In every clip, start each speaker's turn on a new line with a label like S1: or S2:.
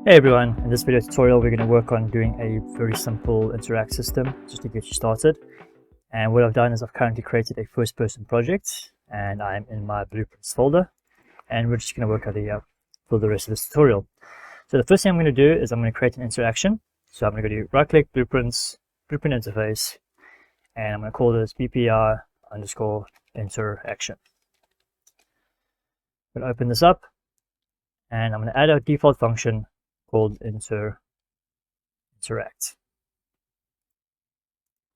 S1: Hey everyone, in this video tutorial we're going to work on doing a very simple interact system just to get you started. And what I've done is I've currently created a first person project and I'm in my blueprints folder, and we're just going to work out for the rest of this tutorial. So the first thing I'm going to do is I'm going to create an interaction. So I'm going to go to right click, blueprints, blueprint interface, and I'm going to call this BPR underscore interaction. I'm going to open this up and I'm going to add a default function called interact.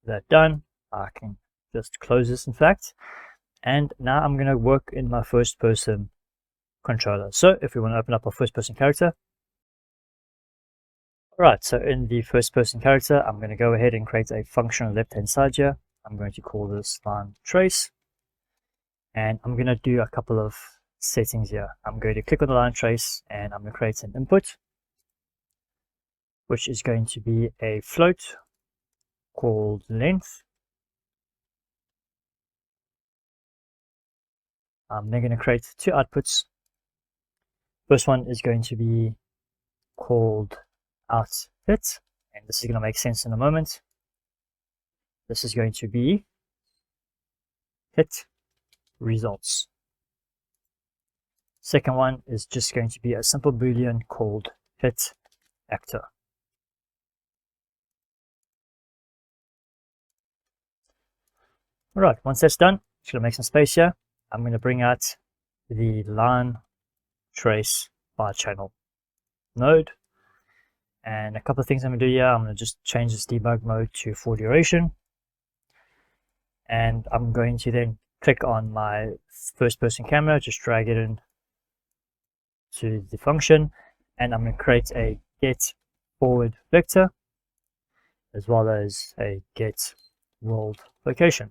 S1: That done, I can just close this in fact, and now I'm going to work in my first person controller. So if we want to open up our first person character, alright, so in the first person character I'm going to go ahead and create a function on the left hand side here. I'm going to call this line trace, and I'm going to do a couple of settings here. I'm going to click on the line trace and I'm going to create an input, which is going to be a float called length. I'm then going to create two outputs. First one is going to be called out hit, and this is going to make sense in a moment. This is going to be hit results. Second one is just going to be a simple boolean called hit actor. Alright, once that's done, just going to make some space here. I'm going to bring out the line trace by channel node. And a couple of things I'm going to do here. I'm going to just change this debug mode to for duration. And I'm going to then click on my first person camera, just drag it in to the function. And I'm going to create a get forward vector as well as a get world location.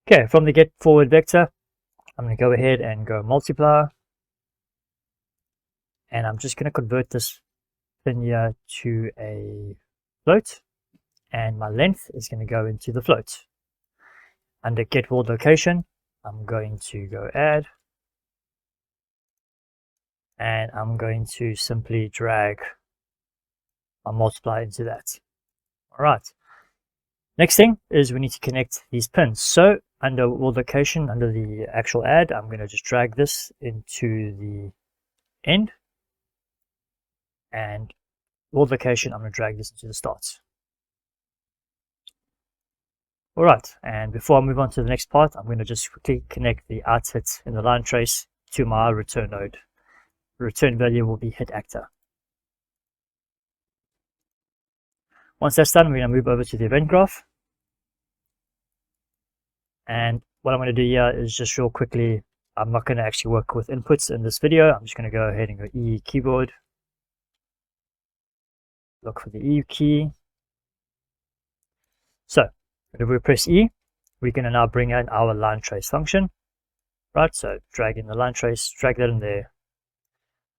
S1: Okay, from the get forward vector, I'm going to go ahead and go multiplier, and I'm just going to convert this thing here to a float, and my length is going to go into the float. Under get world location, I'm going to go add, and I'm going to simply drag my multiplier into that. Alright, next thing is we need to connect these pins. So under world location, under the actual add, I'm going to just drag this into the end, and world location, I'm going to drag this into the start. Alright, and before I move on to the next part, I'm going to just quickly connect the out hit in the line trace to my return node. The return value will be hit actor. Once that's done, we're going to move over to the event graph. And what I'm going to do here is just real quickly, I'm not going to actually work with inputs in this video. I'm just going to go ahead and go E keyboard, look for the E key. So if we press E, we're going to now bring in our line trace function. Right, so drag in the line trace, drag that in there.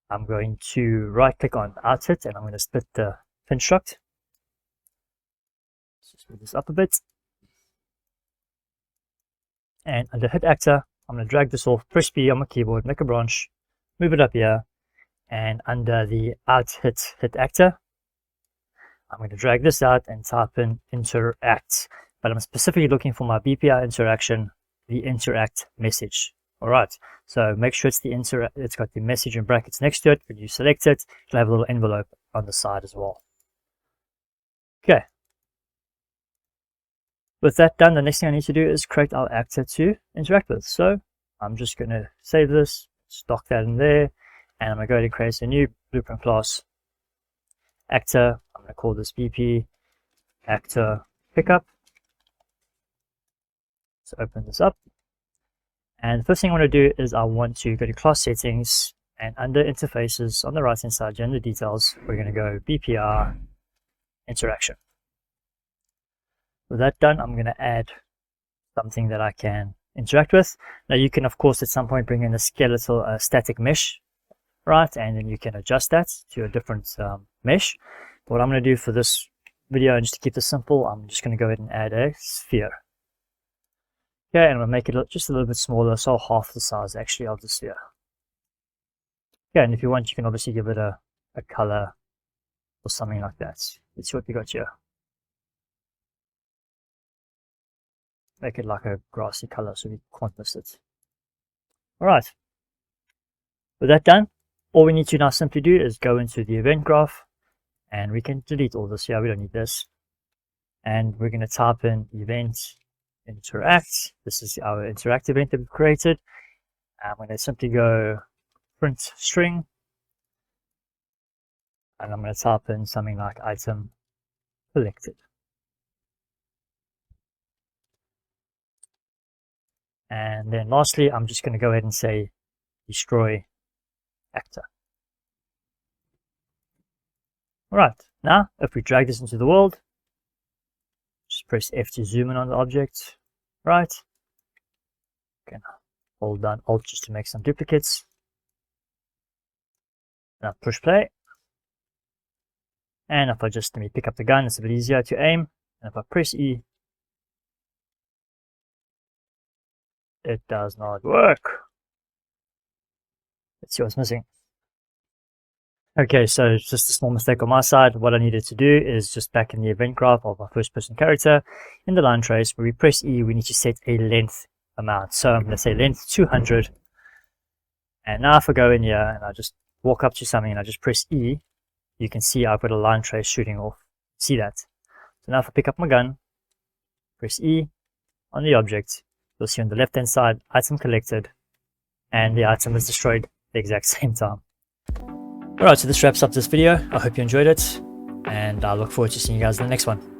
S1: I'm going to right click on out hit and I'm going to split the pin struct. Just move this up a bit. And under hit actor, I'm going to drag this off, press B on my keyboard, make a branch, move it up here, and under the out hit actor, I'm going to drag this out and type in interact. But I'm specifically looking for my BPR interaction, the interact message. Alright, so make sure it's got the message in brackets next to it. When you select it, it'll have a little envelope on the side as well. Okay. With that done, the next thing I need to do is create our actor to interact with. So I'm just going to save this, stock that in there, and I'm going to go ahead and create a new blueprint class actor. I'm going to call this BP actor pickup. So open this up. And the first thing I want to do is I want to go to class settings, and under interfaces on the right hand side, gender details, we're going to go BPR interaction. With that done, I'm going to add something that I can interact with. Now you can of course at some point bring in a skeletal static mesh, right, and then you can adjust that to a different mesh. But what I'm going to do for this video, and just to keep this simple, I'm just going to go ahead and add a sphere. Okay, and I'm going to make it just a little bit smaller, so half the size actually of the sphere. Okay, and if you want, you can obviously give it a color or something like that. Let's see what we got here. Make it like a grassy color so we can't miss it. Alright, with that done, all we need to now simply do is go into the event graph, and we can delete all this here. We don't need this. And we're going to type in event interact. This is our interact event that we've created. I'm going to simply go print string, and I'm going to type in something like item collected. And then lastly, I'm just going to go ahead and say destroy actor. Alright, now if we drag this into the world, just press F to zoom in on the object, right? Again, hold down Alt just to make some duplicates. Now push play. And if I just, let me pick up the gun, it's a bit easier to aim. And if I press E, it does not work. Let's see what's missing. Okay, so it's just a small mistake on my side. What I needed to do is just back in the event graph of our first person character, in the line trace, where we press E, we need to set a length amount. So I'm going to say length 200. And now if I go in here and I just walk up to something and I just press E, you can see I've got a line trace shooting off. See that? So now if I pick up my gun, press E on the object, you'll see on the left hand side, item collected, and the item is destroyed at the exact same time. Alright, so this wraps up this video. I hope you enjoyed it, and I look forward to seeing you guys in the next one.